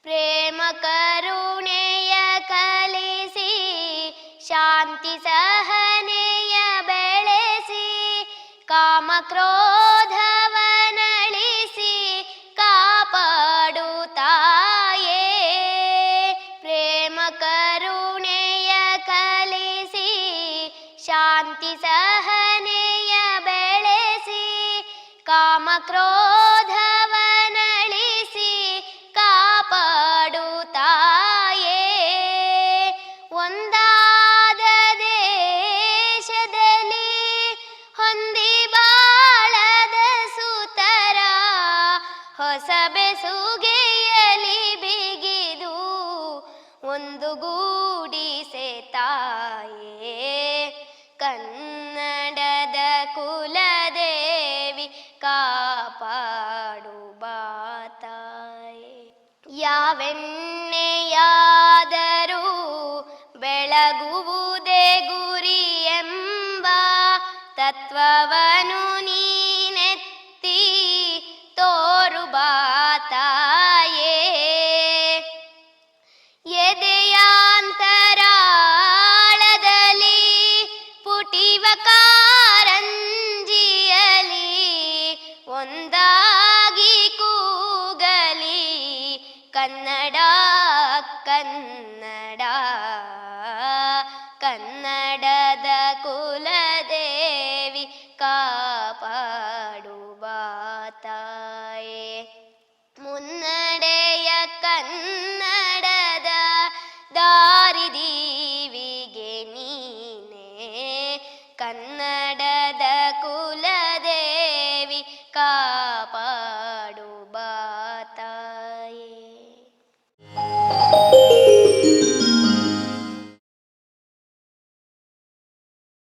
ಪ್ರೇಮ ಕರುಣೆಯ ಕಲಿಸಿ ಶಾಂತಿ ಸಹನೆಯ ಬೆಳೆಸಿ ಕಾಮ ಕ್ರೋಧವನಳಿಸಿ ಕಾಪಾಡು ತಾಯೇ. ಪ್ರೇಮ ಕರುಣೆಯ ಕಲಿಸಿ ಶಾಂತಿ ಸಹನೆಯ ಬೆಳೆಸಿ ಕಾಮ ಕ್ರೋಧವನಳಿಸಿ ಕಾಪಾಡು ತಾಯೇ. ಒಂದಾದ ದೇಶದಲ್ಲಿ ಹೊಂದಿ ಬಾಳದ ಸುತರ ಹೊಸ ಬೆಸುಗೆಯಲಿ ಬಿಗಿದು ಒಂದು ಗೂಡಿಸೆ ತಾಯೇ. ಕನ್ನಡದ ಕುಲದೇವಿ ಕಾಪಾಡು ಬಾ ತಾಯೇ. ಯಾವೆಣ್ಣೆಯಾದರೂ ಬೆಳಗುವುದೇ ಗುರಿ ಎಂಬ ತತ್ವವನ್ನು ನೀನೆತ್ತಿ ತೋರು ಬಾ ತಾಯೇ. ಎದೆಯಾಂತರಾಳದಲ್ಲಿ ಪುಟಿವ ಕಾರಂಜಿಯಲಿ ಒಂದಾಗಿ ಕೂಗಲಿ ಕನ್ನಡ ಕನ್ನಡ. ಕನ್ನಡದ ಕುಲದೇವಿ ಕಾ